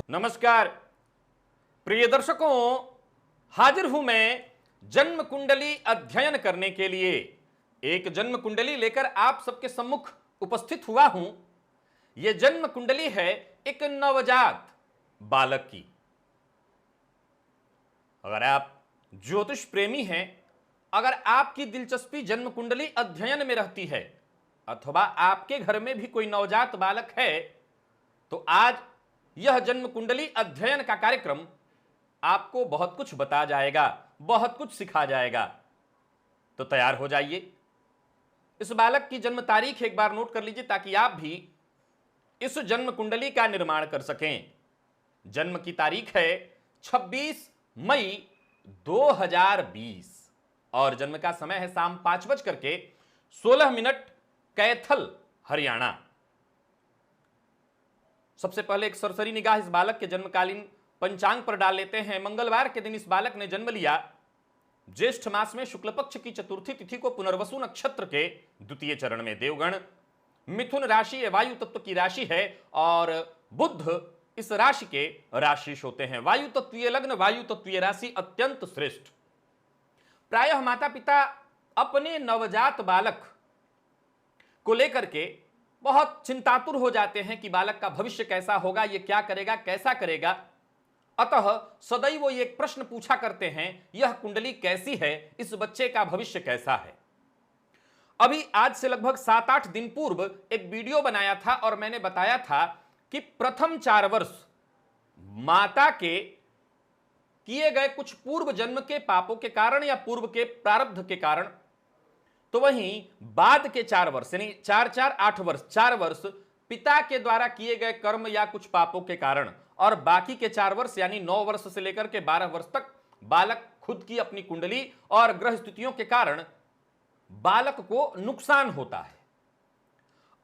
नमस्कार प्रिय दर्शकों, हाजिर हूं मैं जन्म कुंडली अध्ययन करने के लिए। एक जन्म कुंडली लेकर आप सबके सम्मुख उपस्थित हुआ हूं। यह जन्म कुंडली है एक नवजात बालक की। अगर आप ज्योतिष प्रेमी हैं, अगर आपकी दिलचस्पी जन्म कुंडली अध्ययन में रहती है अथवा आपके घर में भी कोई नवजात बालक है, तो आज यह जन्म कुंडली अध्ययन का कार्यक्रम आपको बहुत कुछ बता जाएगा, बहुत कुछ सिखा जाएगा। तो तैयार हो जाइए। इस बालक की जन्म तारीख एक बार नोट कर लीजिए ताकि आप भी इस जन्म कुंडली का निर्माण कर सकें। जन्म की तारीख है 26 मई 2020 और जन्म का समय है शाम 5:16 कैथल, हरियाणा। सबसे पहले एक सरसरी निगाह इस बालक के जन्मकालीन पंचांग पर डाल लेते हैं। मंगलवार के दिन इस बालक ने जन्म लिया। ज्येष्ठ मास में शुक्ल पक्ष की चतुर्थी तिथि को पुनर्वसु नक्षत्र के द्वितीय चरण में। देवगण मिथुन राशि वायु तत्व की राशि है और बुध इस राशि के राशिश होते हैं। वायु तत्वीय लग्न, वायु तत्वीय राशि अत्यंत श्रेष्ठ। प्रायः माता पिता अपने नवजात बालक को लेकर के बहुत चिंतातुर हो जाते हैं कि बालक का भविष्य कैसा होगा, ये क्या करेगा, कैसा करेगा। अतः सदैव वो ये एक प्रश्न पूछा करते हैं, यह कुंडली कैसी है, इस बच्चे का भविष्य कैसा है। अभी आज से लगभग 7-8 दिन पूर्व एक वीडियो बनाया था और मैंने बताया था कि प्रथम 4 वर्ष माता के किए गए कुछ पूर्व जन्म के पापों के कारण या पूर्व के प्रारब्ध के कारण, तो वहीं बाद के 4 वर्ष यानी 4-4-8 वर्ष, 4 वर्ष पिता के द्वारा किए गए कर्म या कुछ पापों के कारण, और बाकी के 4 वर्ष यानी 9 वर्ष से लेकर के 12 वर्ष तक बालक खुद की अपनी कुंडली और ग्रह स्थितियों के कारण बालक को नुकसान होता है।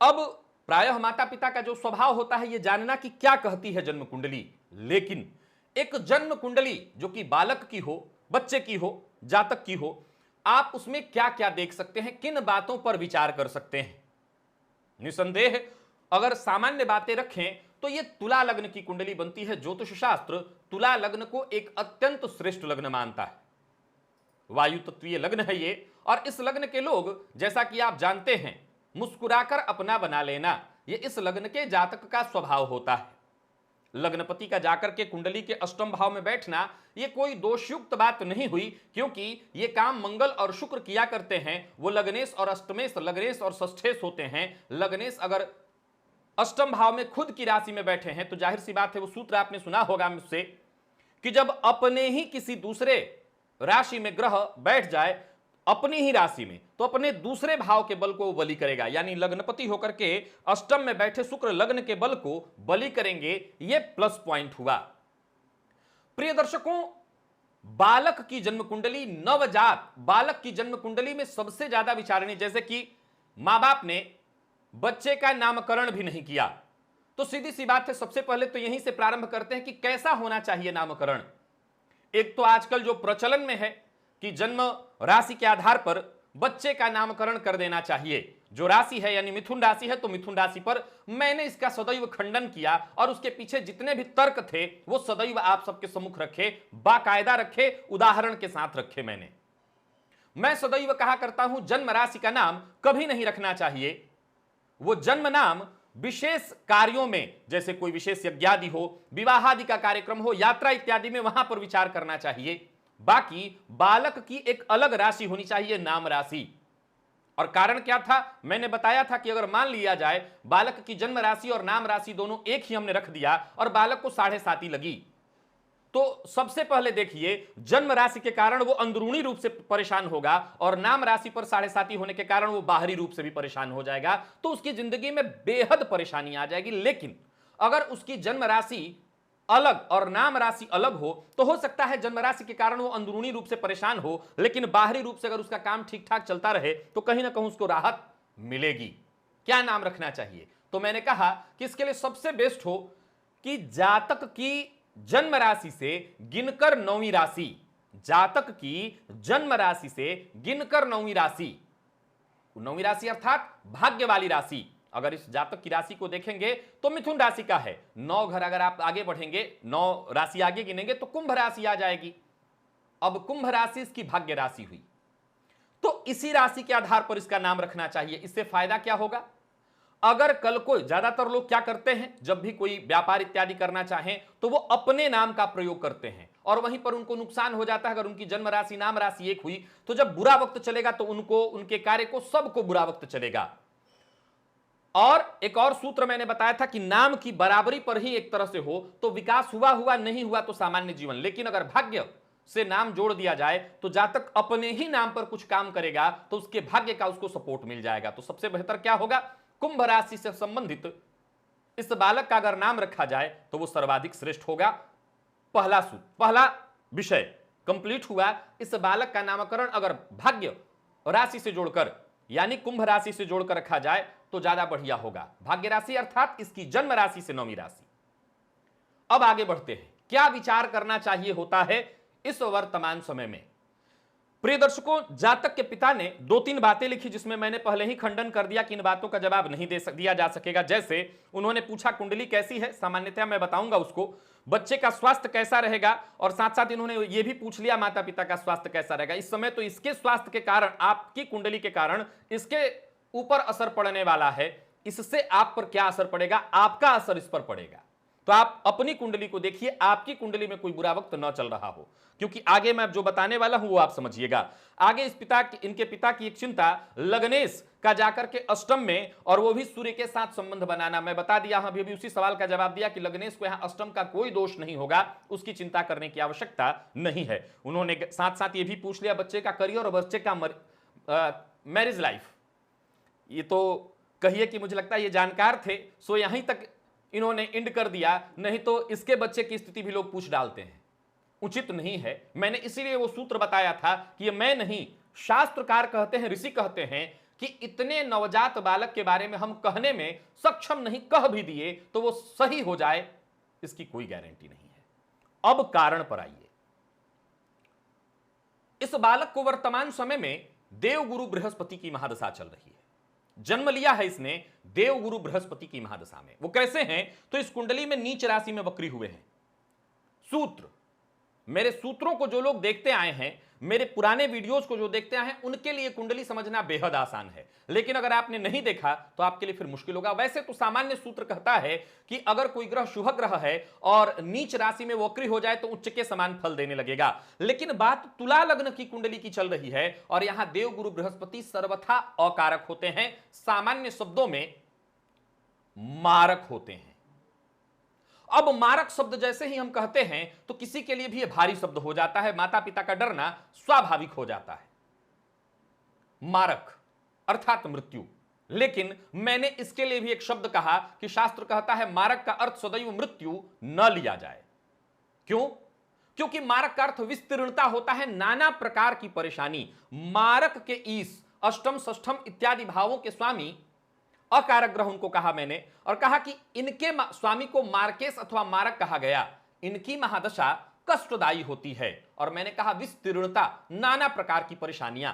अब प्रायः माता पिता का जो स्वभाव होता है यह जानना कि क्या कहती है जन्म कुंडली, लेकिन एक जन्म कुंडली जो कि बालक की हो, बच्चे की हो, जातक की हो, आप उसमें क्या क्या देख सकते हैं, किन बातों पर विचार कर सकते हैं। निसंदेह अगर सामान्य बातें रखें तो यह तुला लग्न की कुंडली बनती है। ज्योतिष शास्त्र तुला लग्न को एक अत्यंत श्रेष्ठ लग्न मानता है। वायु तत्वीय लग्न है ये, और इस लग्न के लोग, जैसा कि आप जानते हैं, मुस्कुराकर अपना बना लेना, यह इस लग्न के जातक का स्वभाव होता है। लग्नपति का जाकर के कुंडली के अष्टम भाव में बैठना यह कोई दोषयुक्त बात नहीं हुई, क्योंकि यह काम मंगल और शुक्र किया करते हैं। वो लग्नेश और अष्टमेश, लग्नेश और षष्ठेश होते हैं। लग्नेश अगर अष्टम भाव में खुद की राशि में बैठे हैं तो जाहिर सी बात है, वो सूत्र आपने सुना होगा मुझसे कि जब अपने ही किसी दूसरे राशि में ग्रह बैठ जाए अपनी ही राशि में, तो अपने दूसरे भाव के बल को वो बलि करेगा। यानी लग्नपति होकर के अष्टम में बैठे शुक्र लग्न के बल को बलि करेंगे। यह प्लस पॉइंट हुआ। प्रिय दर्शकों, बालक की जन्म कुंडली, नवजात बालक की जन्म कुंडली में सबसे ज्यादा विचारणीय, जैसे कि मां बाप ने बच्चे का नामकरण भी नहीं किया, तो सीधी सी बात है, सबसे पहले तो यहीं से प्रारंभ करते हैं कि कैसा होना चाहिए नामकरण। एक तो आजकल जो प्रचलन में है कि जन्म राशि के आधार पर बच्चे का नामकरण कर देना चाहिए। जो राशि है यानी मिथुन राशि है तो मिथुन राशि पर मैंने इसका सदैव खंडन किया और उसके पीछे जितने भी तर्क थे वो सदैव आप सबके सम्मुख रखे, बाकायदा रखे, उदाहरण के साथ रखे। मैं सदैव कहा करता हूं जन्म राशि का नाम कभी नहीं रखना चाहिए। वो जन्म नाम विशेष कार्यों में, जैसे कोई विशेष यज्ञादि हो, विवाह आदि का कार्यक्रम हो, यात्रा इत्यादि में, वहां पर विचार करना चाहिए। बाकी बालक की एक अलग राशि होनी चाहिए, नाम राशि। और कारण क्या था, मैंने बताया था कि अगर मान लिया जाए बालक की जन्म राशि और नाम राशि दोनों एक ही हमने रख दिया और बालक को 7.5 लगी, तो सबसे पहले देखिए जन्म राशि के कारण वो अंदरूनी रूप से परेशान होगा और नाम राशि पर 7.5 होने के कारण वो बाहरी रूप से भी परेशान हो जाएगा। तो उसकी जिंदगी में बेहद परेशानी आ जाएगी। लेकिन अगर उसकी जन्म राशि अलग और नाम राशि अलग हो तो सकता है जन्म राशि के कारण वो अंदरूनी रूप से परेशान हो, लेकिन बाहरी रूप से अगर उसका काम ठीक ठाक चलता रहे तो कहीं ना कहीं उसको राहत मिलेगी। क्या नाम रखना चाहिए, तो मैंने कहा कि इसके लिए सबसे बेस्ट हो कि जातक की जन्म राशि से गिनकर 9वीं राशि, जातक की जन्म राशि से गिनकर 9वीं राशि, 9वीं राशि अर्थात भाग्य वाली राशि, अगर इस जातक की राशि को देखेंगे तो मिथुन राशि का है। 9 घर अगर आप आगे बढ़ेंगे, 9 राशि आगे गिनेंगे तो कुंभ राशि आ जाएगी। अब कुंभ राशि इसकी भाग्य राशि हुई, तो इसी राशि के आधार पर इसका नाम रखना चाहिए। इससे फायदा क्या होगा? अगर कल को ज्यादातर लोग क्या करते हैं, जब भी कोई व्यापार इत्यादि करना चाहें तो वो अपने नाम का प्रयोग करते हैं और वहीं पर उनको नुकसान हो जाता है। अगर उनकी जन्म राशि नाम राशि एक हुई तो जब बुरा वक्त चलेगा तो उनको, उनके कार्य को, सबको बुरा वक्त चलेगा। और एक और सूत्र मैंने बताया था कि नाम की बराबरी पर ही एक तरह से हो तो विकास हुआ हुआ, नहीं हुआ तो सामान्य जीवन। लेकिन अगर भाग्य से नाम जोड़ दिया जाए तो जातक अपने ही नाम पर कुछ काम करेगा तो उसके भाग्य का उसको सपोर्ट मिल जाएगा। तो सबसे बेहतर क्या होगा? कुंभ राशि से संबंधित इस बालक का अगर नाम रखा जाए तो वो सर्वाधिक श्रेष्ठ होगा। पहला सूत्र, पहला विषय कंप्लीट हुआ। इस बालक का नामकरण अगर भाग्य राशि से जोड़कर, यानी कुंभ राशि से जोड़कर रखा जाए तो ज्यादा बढ़िया होगा। भाग्य राशि अर्थात इसकी जन्म राशि से 9वीं राशि। अब आगे बढ़ते हैं, क्या विचार करना चाहिए होता है इस वर्तमान समय में। प्रिय दर्शकों, जातक के पिता ने 2-3 बातें लिखी जिसमें मैंने पहले ही खंडन कर दिया कि इन बातों का जवाब नहीं दिया जा सकेगा। जैसे उन्होंने पूछा कुंडली कैसी है, सामान्यतः मैं बताऊंगा उसको, बच्चे का स्वास्थ्य कैसा रहेगा, और साथ साथ इन्होंने ये भी पूछ लिया माता पिता का स्वास्थ्य कैसा रहेगा। इस समय तो इसके स्वास्थ्य के कारण, आपकी कुंडली के कारण इसके ऊपर असर पड़ने वाला है। इससे आप पर क्या असर पड़ेगा? आपका असर इस पर पड़ेगा। तो आप अपनी कुंडली को देखिए, आपकी कुंडली में कोई बुरा वक्त न चल रहा हो, क्योंकि आगे मैं जो बताने वाला हूं वो आप समझिएगा। आगे इनके पिता की एक चिंता लग्नेश का जाकर के अष्टम में, और वो भी सूर्य के साथ संबंध बनाना। मैं बता दिया, अभी उसी सवाल का जवाब दिया कि लग्नेश को यहां अष्टम का कोई दोष नहीं होगा, उसकी चिंता करने की आवश्यकता नहीं है। उन्होंने साथ साथ ये भी पूछ लिया बच्चे का करियर और बच्चे का मैरिज लाइफ। ये तो कहिए कि मुझे लगता है ये जानकार थे, सो यहीं तक इन्होंने इंड कर दिया, नहीं तो इसके बच्चे की स्थिति भी लोग पूछ डालते हैं, उचित नहीं है। मैंने इसीलिए वो सूत्र बताया था कि ये मैं नहीं, शास्त्रकार कहते हैं, ऋषि कहते हैं कि इतने नवजात बालक के बारे में हम कहने में सक्षम नहीं, कह भी दिए तो वो सही हो जाए इसकी कोई गारंटी नहीं है। अब कारण पर आइए। इस बालक को वर्तमान समय में देवगुरु बृहस्पति की महादशा चल रही है। जन्म लिया है इसने देवगुरु बृहस्पति की महादशा में। वो कैसे हैं? तो इस कुंडली में नीच राशि में वक्री हुए हैं। सूत्र, मेरे सूत्रों को जो लोग देखते आए हैं, मेरे पुराने वीडियोस को जो देखते आए हैं, उनके लिए कुंडली समझना बेहद आसान है। लेकिन अगर आपने नहीं देखा तो आपके लिए फिर मुश्किल होगा। वैसे तो सामान्य सूत्र कहता है कि अगर कोई ग्रह शुभ ग्रह है और नीच राशि में वक्री हो जाए तो उच्च के समान फल देने लगेगा। लेकिन बात तुला लग्न की कुंडली की चल रही है और यहां देवगुरु बृहस्पति सर्वथा अकारक होते हैं, सामान्य शब्दों में मारक होते हैं। अब मारक शब्द जैसे ही हम कहते हैं तो किसी के लिए भी यह भारी शब्द हो जाता है, माता पिता का डरना स्वाभाविक हो जाता है। मारक अर्थात मृत्यु। लेकिन मैंने इसके लिए भी एक शब्द कहा कि शास्त्र कहता है मारक का अर्थ सदैव मृत्यु न लिया जाए। क्यों? क्योंकि मारक का अर्थ विस्तीर्णता होता है, नाना प्रकार की परेशानी। मारक के ईश, अष्टम, षष्ठम इत्यादि भावों के स्वामी अकारक ग्रह उनको कहा मैंने, और कहा कि इनके स्वामी को मार्केश अथवा मारक कहा गया। इनकी महादशा कष्टदायी होती है, और मैंने कहा विस्तीर्णता, नाना प्रकार की परेशानियां।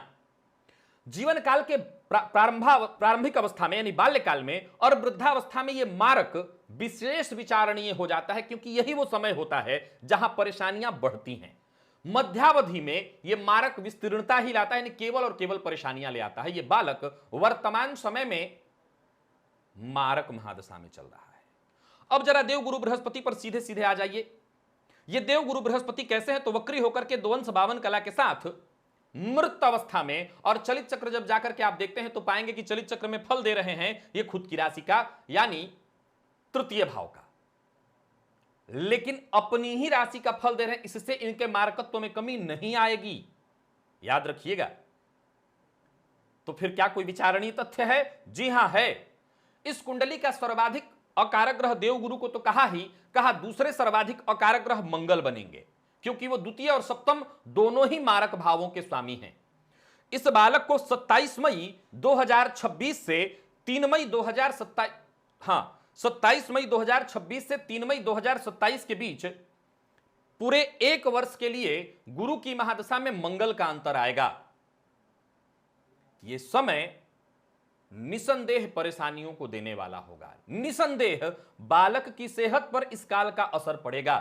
जीवन काल के प्रारंभिक अवस्था में यानी बाल्यकाल में और वृद्धावस्था में यह मारक विशेष विचारणीय हो जाता है, क्योंकि यही वो समय होता है जहां परेशानियां बढ़ती हैं। मध्यावधि में यह मारक विस्तीर्णता ही लाता है, यानी केवल और केवल परेशानियां ले आता है। यह बालक वर्तमान समय में मारक महादशा में चल रहा है। अब जरा देवगुरु बृहस्पति पर सीधे सीधे आ जाइए। ये देवगुरु बृहस्पति कैसे हैं? तो वक्री होकर के 252 कला के साथ मृत अवस्था में, और चलित चक्र जब जाकर के आप देखते हैं तो पाएंगे कि चलित चक्र में फल दे रहे हैं ये खुद की राशि का, यानी तृतीय भाव का, लेकिन अपनी ही राशि का फल दे रहे हैं। इससे इनके मारकत्व में कमी नहीं आएगी, याद रखिएगा। तो फिर क्या कोई विचारणीय तथ्य है? जी हां है। इस कुंडली का सर्वाधिक अकारक ग्रह देवगुरु को तो कहा दूसरे सर्वाधिक अकारक ग्रह मंगल बनेंगे, क्योंकि वो द्वितीय और सप्तम दोनों ही मारक भावों के स्वामी हैं। इस बालक को 27 मई 2026 से 3 मई 2027 27 मई 2026 से 3 मई 2027 के बीच पूरे 1 वर्ष के लिए गुरु की महादशा में मंगल का अंतर आएगा। यह समय निसंदेह परेशानियों को देने वाला होगा। निसंदेह बालक की सेहत पर इस काल का असर पड़ेगा।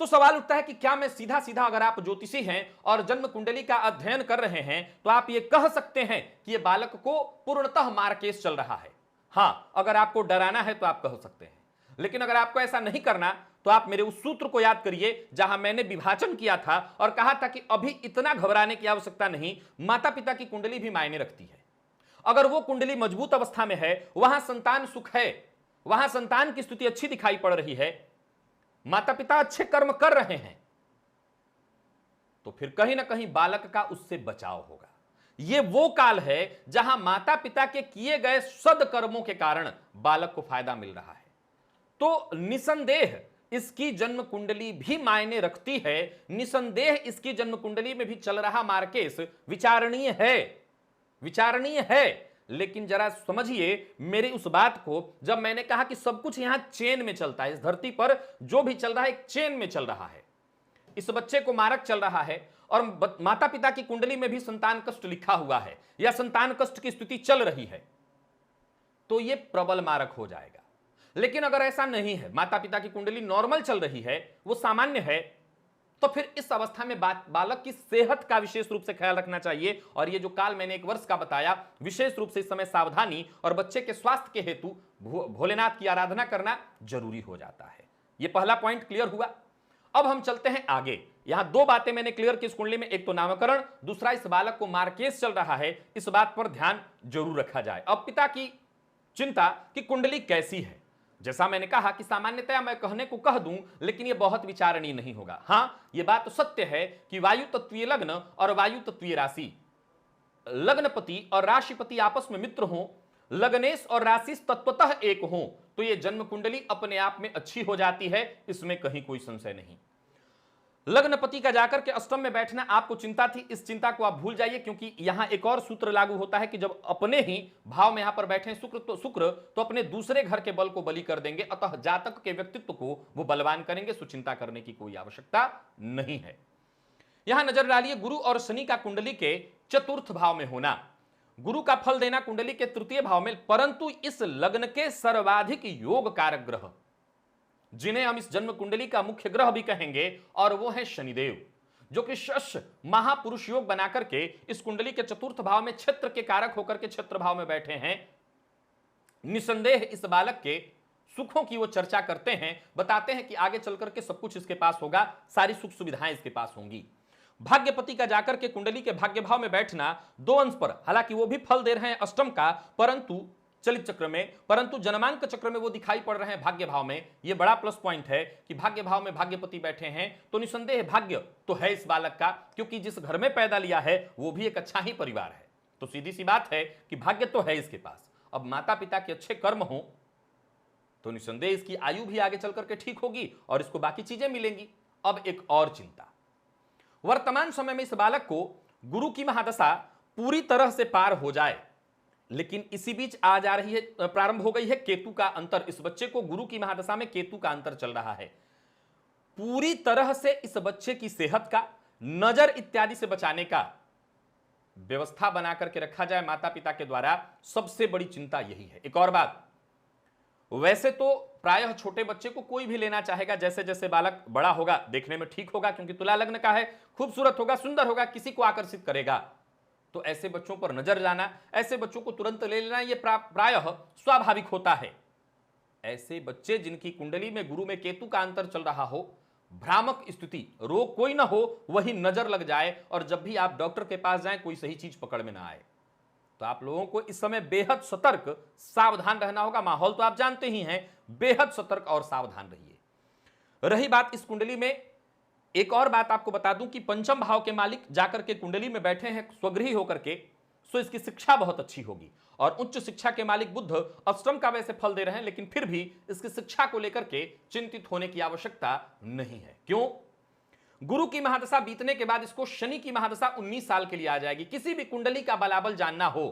तो सवाल उठता है कि क्या मैं सीधा सीधा, अगर आप ज्योतिषी हैं और जन्म कुंडली का अध्ययन कर रहे हैं, तो आप यह कह सकते हैं कि यह बालक को पूर्णतः मारकेस चल रहा है? हां, अगर आपको डराना है तो आप कह सकते हैं, लेकिन अगर आपको ऐसा नहीं करना तो आप मेरे उस सूत्र को याद करिए जहां मैंने विभाजन किया था और कहा था कि अभी इतना घबराने की आवश्यकता नहीं, माता पिता की कुंडली भी मायने रखती है। अगर वो कुंडली मजबूत अवस्था में है, वहां संतान सुख है, वहां संतान की स्थिति अच्छी दिखाई पड़ रही है, माता पिता अच्छे कर्म कर रहे हैं, तो फिर कहीं ना कहीं बालक का उससे बचाव होगा। यह वो काल है जहां माता पिता के किए गए सदकर्मों के कारण बालक को फायदा मिल रहा है। तो निसंदेह इसकी जन्म कुंडली भी मायने रखती है, निसंदेह इसकी जन्म कुंडली में भी चल रहा मार्केस विचारणीय है, विचारणीय है। लेकिन जरा समझिए मेरी उस बात को, जब मैंने कहा कि सब कुछ यहां चेन में चलता है, इस धरती पर जो भी चल रहा है एक चेन में चल रहा है। इस बच्चे को मारक चल रहा है और माता पिता की कुंडली में भी संतान कष्ट लिखा हुआ है या संतान कष्ट की स्थिति चल रही है, तो यह प्रबल मारक हो जाएगा। लेकिन अगर ऐसा नहीं है, माता पिता की कुंडली नॉर्मल चल रही है, वो सामान्य है, तो फिर इस अवस्था में बालक की सेहत का विशेष रूप से ख्याल रखना चाहिए। और ये जो काल मैंने 1 वर्ष का बताया, विशेष रूप से इस समय सावधानी और बच्चे के स्वास्थ्य के हेतु भोलेनाथ की आराधना करना जरूरी हो जाता है। ये पहला पॉइंट क्लियर हुआ। अब हम चलते हैं आगे। यहां 2 बातें मैंने क्लियर की इस कुंडली में, एक तो नामकरण, दूसरा इस बालक को मार्केस चल रहा है, इस बात पर ध्यान जरूर रखा जाए। अब पिता की चिंता कि कुंडली कैसी है, जैसा मैंने कहा कि सामान्यतया मैं कहने को कह दूं, लेकिन यह बहुत विचारणीय नहीं होगा। हां, यह बात तो सत्य है कि वायु तत्वीय लग्न और वायु तत्वीय राशि, लग्नपति और राशिपति आपस में मित्र हों, लग्नेश और राशि तत्वतः एक हों, तो यह जन्म कुंडली अपने आप में अच्छी हो जाती है, इसमें कहीं कोई संशय नहीं। लग्नपति का जाकर के अष्टम में बैठना आपको चिंता थी, इस चिंता को आप भूल जाइए, क्योंकि यहां एक और सूत्र लागू होता है कि जब अपने ही भाव में यहां पर बैठे शुक्र तो अपने दूसरे घर के बल को बलि कर देंगे, अतः जातक के व्यक्तित्व को वो बलवान करेंगे, सो चिंता करने की कोई आवश्यकता नहीं है। यहां नजर डालिए गुरु और शनि का कुंडली के चतुर्थ भाव में होना, गुरु का फल देना कुंडली के तृतीय भाव में, परंतु इस लग्न के सर्वाधिक योग कारक ग्रह, जिन्हें हम इस जन्म कुंडली का मुख्य ग्रह भी कहेंगे, और वो है शनिदेव, जो कि शश महापुरुष योग बनाकर के इस कुंडली के चतुर्थ भाव में क्षेत्र के कारक होकर के क्षेत्र भाव में बैठे हैं। निसंदेह इस बालक के सुखों की वो चर्चा करते हैं, बताते हैं कि आगे चलकर के सब कुछ इसके पास होगा, सारी सुख सुविधाएं इसके पास होंगी। भाग्यपति का जाकर के कुंडली के भाग्य भाव में बैठना 2 अंश पर, हालांकि वो भी फल दे रहे हैं अष्टम का, परंतु चलित चक्र में, परंतु जन्मांक चक्र में वो दिखाई पड़ रहे हैं भाग्य भाव में। ये बड़ा प्लस पॉइंट है कि भाग्य भाव में भाग्यपति बैठे हैं, तो निसंदेह भाग्य तो है इस बालक का, क्योंकि जिस घर में पैदा लिया है वो भी एक अच्छा ही परिवार है, तो सीधी सी बात है कि भाग्य तो है इसके पास। अब माता पिता के अच्छे कर्म हो तो निसंदेह इसकी आयु भी आगे चल करके ठीक होगी और इसको बाकी चीजें मिलेंगी। अब एक और चिंता, वर्तमान समय में इस बालक को गुरु की महादशा पूरी तरह से पार हो जाए, लेकिन इसी बीच आ जा रही है, प्रारंभ हो गई है केतु का अंतर। इस बच्चे को गुरु की महादशा में केतु का अंतर चल रहा है। पूरी तरह से इस बच्चे की सेहत का, नजर इत्यादि से बचाने का व्यवस्था बना करके रखा जाए माता पिता के द्वारा, सबसे बड़ी चिंता यही है। एक और बात, वैसे तो प्रायः छोटे बच्चे को कोई भी लेना चाहेगा, जैसे जैसे बालक बड़ा होगा देखने में ठीक होगा, क्योंकि तुला लग्न का है, खूबसूरत होगा, सुंदर होगा, किसी को आकर्षित करेगा, तो ऐसे बच्चों पर नजर जाना, ऐसे बच्चों को तुरंत ले लेना, यह प्रायः स्वाभाविक होता है। ऐसे बच्चे जिनकी कुंडली में गुरु में केतु का अंतर चल रहा हो, भ्रामक स्थिति, रोग कोई ना हो, वही नजर लग जाए, और जब भी आप डॉक्टर के पास जाएं कोई सही चीज पकड़ में ना आए, तो आप लोगों को इस समय बेहद सतर्क सावधान रहना होगा। माहौल तो आप जानते ही हैं, बेहद सतर्क और सावधान रहिए। रही बात इस कुंडली में, एक और बात आपको बता दूं कि पंचम भाव के मालिक जाकर के कुंडली में बैठे हैं स्वगृही होकर के, सो इसकी शिक्षा बहुत अच्छी होगी, और उच्च शिक्षा के मालिक बुध अष्टम का वैसे फल दे रहे हैं, लेकिन फिर भी इसकी शिक्षा को लेकर के चिंतित होने की आवश्यकता नहीं है। क्यों? गुरु की महादशा बीतने के बाद इसको शनि की महादशा 19 साल के लिए आ जाएगी। किसी भी कुंडली का बलाबल जानना हो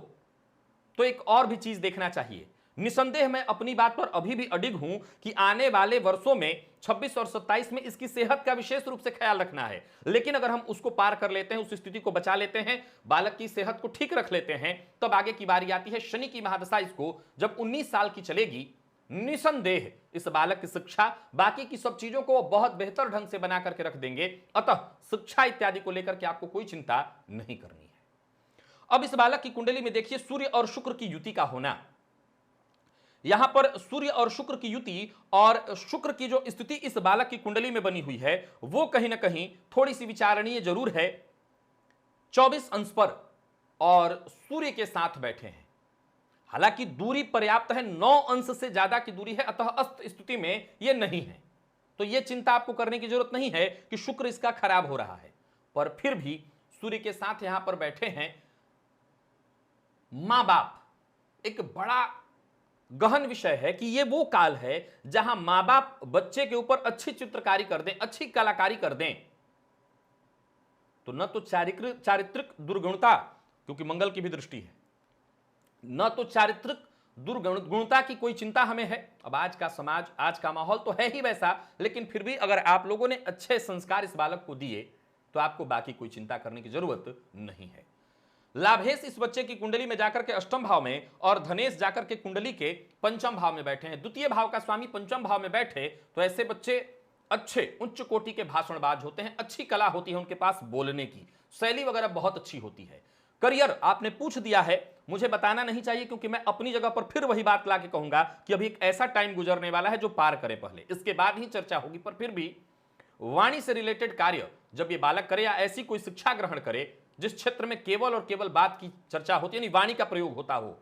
तो एक और भी चीज देखना चाहिए, निसंदेह मैं अपनी बात पर अभी भी अडिग हूं कि आने वाले वर्षों में 26 और 27 में इसकी सेहत का विशेष रूप से ख्याल रखना है। लेकिन अगर हम उसको पार कर लेते हैं, उस स्थिति को बचा लेते हैं, बालक की सेहत को ठीक रख लेते हैं, तब आगे की बारी आती है शनि की महादशा इसको जब 19 साल की चलेगी। निसंदेह इस बालक की शिक्षा बाकी की सब चीजों को बहुत बेहतर ढंग से बना करके रख देंगे। अतः शिक्षा इत्यादि को लेकर के आपको कोई चिंता नहीं करनी है। अब इस बालक की कुंडली में देखिए सूर्य और शुक्र की युति का होना। यहां पर सूर्य और शुक्र की युति और शुक्र की जो स्थिति इस बालक की कुंडली में बनी हुई है वो कहीं ना कहीं थोड़ी सी विचारणीय जरूर है। 24 अंश पर और सूर्य के साथ बैठे हैं। हालांकि दूरी पर्याप्त है, 9 अंश से ज्यादा की दूरी है, अतः अस्त स्थिति में यह नहीं है, तो यह चिंता आपको करने की जरूरत नहीं है कि शुक्र इसका खराब हो रहा है। पर फिर भी सूर्य के साथ यहां पर बैठे हैं मां बाप। एक बड़ा गहन विषय है कि यह वो काल है जहां मां बाप बच्चे के ऊपर अच्छी चित्रकारी कर दें, अच्छी कलाकारी कर दें, तो न तो चारित्रिक दुर्गुणता, क्योंकि मंगल की भी दृष्टि है, न तो चारित्रिक दुर्गुणता की कोई चिंता हमें है। अब आज का समाज, आज का माहौल तो है ही वैसा, लेकिन फिर भी अगर आप लोगों ने अच्छे संस्कार इस बालक को दिए तो आपको बाकी कोई चिंता करने की जरूरत नहीं है। लाभेश इस बच्चे की कुंडली में जाकर के अष्टम भाव में और धनेश जाकर के कुंडली के पंचम भाव में बैठे हैं। द्वितीय भाव का स्वामी पंचम भाव में बैठे तो ऐसे बच्चे अच्छे उच्च कोटि के भाषणबाज होते हैं, अच्छी कला होती है उनके पास, बोलने की शैली वगैरह बहुत अच्छी होती है। करियर आपने पूछ दिया है, मुझे बताना नहीं चाहिए क्योंकि मैं अपनी जगह पर फिर वही बात लाके कहूंगा कि अभी एक ऐसा टाइम गुजरने वाला है जो पार करे पहले, इसके बाद ही चर्चा होगी। पर फिर भी वाणी से रिलेटेड कार्य जब ये बालक करे या ऐसी कोई शिक्षा ग्रहण करे जिस क्षेत्र में केवल और केवल बात की चर्चा होती है, यानी वाणी का प्रयोग होता हो,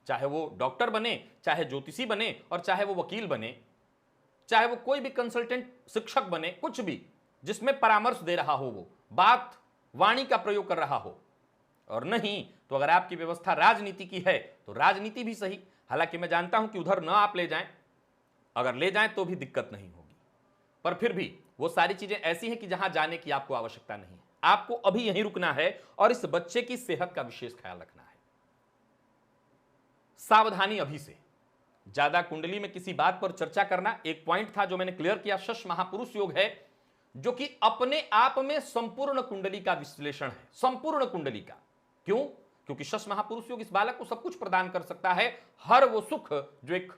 चाहे वो डॉक्टर बने, चाहे ज्योतिषी बने और चाहे वो वकील बने, चाहे वो कोई भी कंसल्टेंट शिक्षक बने, कुछ भी जिसमें परामर्श दे रहा हो, वो बात वाणी का प्रयोग कर रहा हो। और नहीं तो अगर आपकी व्यवस्था राजनीति की है तो राजनीति भी सही, हालांकि मैं जानता हूं कि उधर न आप ले जाएं, अगर ले जाएं तो भी दिक्कत नहीं होगी, पर फिर भी वो सारी चीजें ऐसी हैं कि जहां जाने की आपको आवश्यकता नहीं है। आपको अभी यहीं रुकना है और इस बच्चे की सेहत का विशेष ख्याल रखना है। सावधानी अभी से, ज्यादा कुंडली में किसी बात पर चर्चा करना, एक पॉइंट था जो मैंने क्लियर किया, शश महापुरुष योग है जो कि अपने आप में संपूर्ण कुंडली का विश्लेषण है, संपूर्ण कुंडली का। क्यों? क्योंकि शश महापुरुष योग इस बालक को सब कुछ प्रदान कर सकता है, हर वो सुख जो एक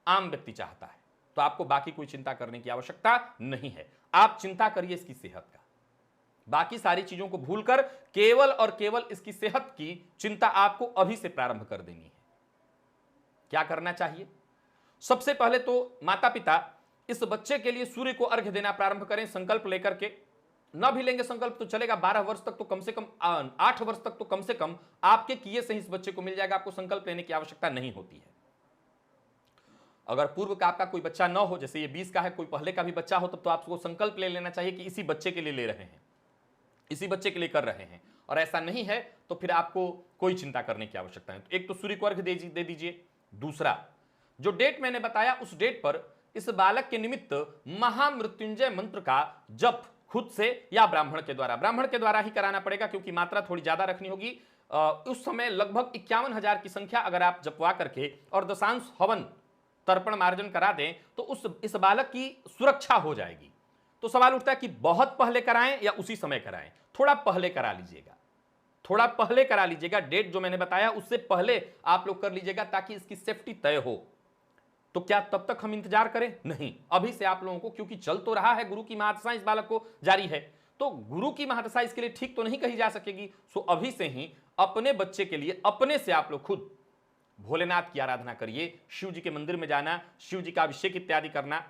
आम व्यक्ति चाहता है। तो आपको बाकी कोई चिंता करने की आवश्यकता नहीं है। आप चिंता करिए इसकी सेहत का, बाकी सारी चीजों को भूलकर केवल और केवल इसकी सेहत की चिंता आपको अभी से प्रारंभ कर देनी है। क्या करना चाहिए? सबसे पहले तो माता पिता इस बच्चे के लिए सूर्य को अर्घ्य देना प्रारंभ करें, संकल्प लेकर के। न भी लेंगे संकल्प तो चलेगा, 12 वर्ष तक तो कम से कम, 8 वर्ष तक तो कम से कम आपके किए से ही इस बच्चे को मिल जाएगा, आपको संकल्प लेने की आवश्यकता नहीं होती है। अगर पूर्व का आपका कोई बच्चा न हो, जैसे ये 20 का है, कोई पहले का भी बच्चा हो, तब तो आपको संकल्प ले लेना चाहिए कि इसी बच्चे के लिए ले रहे हैं, इसी बच्चे के लिए कर रहे हैं। और ऐसा नहीं है तो फिर आपको कोई चिंता करने की आवश्यकता नहीं। तो एक तो सूर्य को अर्घ्य दे दीजिए। दूसरा, जो डेट मैंने बताया उस डेट पर इस बालक के निमित्त महामृत्युंजय मंत्र का जप खुद से या ब्राह्मण के द्वारा ही कराना पड़ेगा, क्योंकि मात्रा थोड़ी ज्यादा रखनी होगी। उस समय लगभग 51,000 की संख्या अगर आप जपवा करके और दशांश हवन तर्पण मार्जन करा दें तो इस बालक की सुरक्षा हो जाएगी। तो सवाल उठता है कि बहुत पहले कराएं या उसी समय कराएं? थोड़ा पहले करा लीजिएगा, थोड़ा पहले करा लीजिएगा। डेट जो मैंने बताया उससे पहले आप लोग कर लीजिएगा ताकि इसकी सेफ्टी तय हो। तो क्या तब तक हम इंतजार करें? नहीं, अभी से आप लोगों को, क्योंकि चल तो रहा है, गुरु की महादशा इस बालक को जारी है, तो गुरु की महादशा इसके लिए ठीक तो नहीं कही जा सकेगी। सो अभी से ही अपने बच्चे के लिए अपने से आप लोग खुद भोलेनाथ की आराधना करिए, शिव जी के मंदिर में जाना, शिव जी का अभिषेक इत्यादि करना,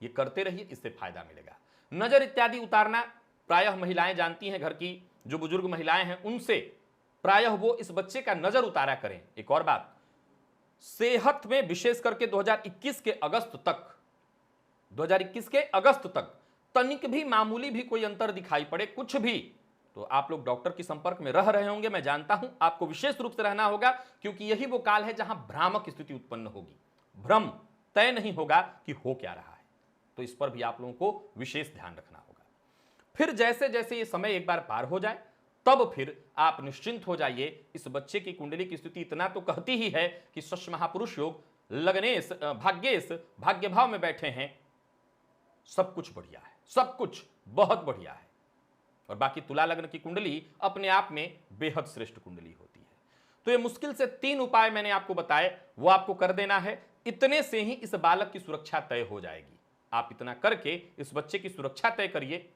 ये करते रहिए, इससे फायदा मिलेगा। नजर इत्यादि उतारना प्रायः महिलाएं जानती हैं, घर की जो बुजुर्ग महिलाएं हैं उनसे प्रायः वो इस बच्चे का नजर उतारा करें। एक और बात, सेहत में विशेष करके 2021 के अगस्त तक तनिक भी मामूली भी कोई अंतर दिखाई पड़े, कुछ भी, तो आप लोग डॉक्टर के संपर्क में रह रहे होंगे, मैं जानता हूं आपको विशेष रूप से रहना होगा, क्योंकि यही वो काल है जहां भ्रामक स्थिति उत्पन्न होगी, भ्रम तय नहीं होगा कि हो क्या रहा है। तो इस पर भी आप लोगों को विशेष ध्यान रखना होगा। फिर जैसे जैसे ये समय एक बार पार हो जाए तब फिर आप निश्चिंत हो जाइए। इस बच्चे की कुंडली की स्थिति इतना तो कहती ही है कि शश महापुरुष योग लगनेश भाग्येश भाग्य भाव में बैठे हैं, सब कुछ बढ़िया है, सब कुछ बहुत बढ़िया है। और बाकी तुला लग्न की कुंडली अपने आप में बेहद श्रेष्ठ कुंडली होती है। तो ये मुश्किल से 3 उपाय मैंने आपको बताए, वो आपको कर देना है। इतने से ही इस बालक की सुरक्षा तय हो जाएगी। आप इतना करके इस बच्चे की सुरक्षा तय करिए।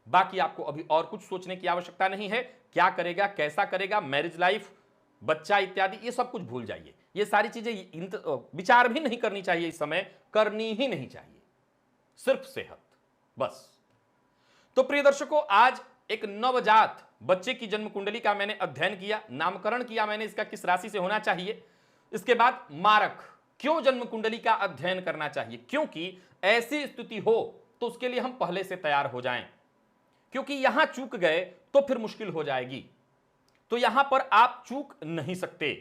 बाकी आपको अभी और कुछ सोचने की आवश्यकता नहीं है। क्या करेगा, कैसा करेगा, मैरिज लाइफ, बच्चा इत्यादि, ये सब कुछ भूल जाइए। ये सारी चीजें विचार भी नहीं करनी चाहिए, इस समय करनी ही नहीं चाहिए। सिर्फ सेहत बस। तो प्रिय दर्शकों, आज एक नवजात बच्चे की जन्म कुंडली का मैंने अध्ययन किया, नामकरण किया मैंने इसका किस राशि से होना चाहिए। इसके बाद मारक, क्यों जन्म कुंडली का अध्ययन करना चाहिए, क्योंकि ऐसी स्थिति हो तो उसके लिए हम पहले से तैयार हो जाएं, क्योंकि यहां चूक गए तो फिर मुश्किल हो जाएगी। तो यहां पर आप चूक नहीं सकते।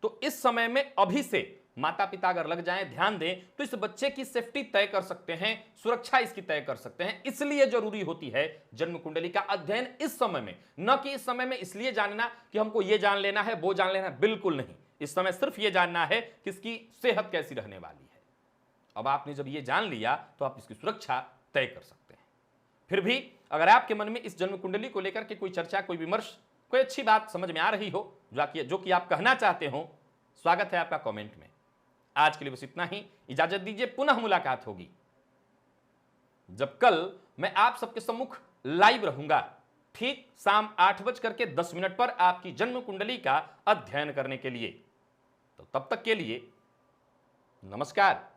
तो इस समय में अभी से माता पिता अगर लग जाएं, ध्यान दें, तो इस बच्चे की सेफ्टी तय कर सकते हैं, सुरक्षा इसकी तय कर सकते हैं। इसलिए जरूरी होती है जन्म कुंडली का अध्ययन इस समय में, न कि इस समय में इसलिए जानना कि हमको ये जान लेना है, वो जान लेना है, बिल्कुल नहीं। इस समय सिर्फ ये जानना है कि इसकी सेहत कैसी रहने वाली है। अब आपने जब ये जान लिया तो आप इसकी सुरक्षा तय कर सकते हैं। फिर भी अगर आपके मन में इस जन्म कुंडली को लेकर के कोई चर्चा, कोई विमर्श, कोई अच्छी बात समझ में आ रही हो, जो कि आप कहना चाहते हो, स्वागत है आपका कमेंट में। आज के लिए बस इतना ही, इजाजत दीजिए, पुनः मुलाकात होगी जब कल मैं आप सबके सम्मुख लाइव रहूंगा, ठीक शाम 8:10 पर आपकी जन्म कुंडली का अध्ययन करने के लिए। तो तब तक के लिए नमस्कार।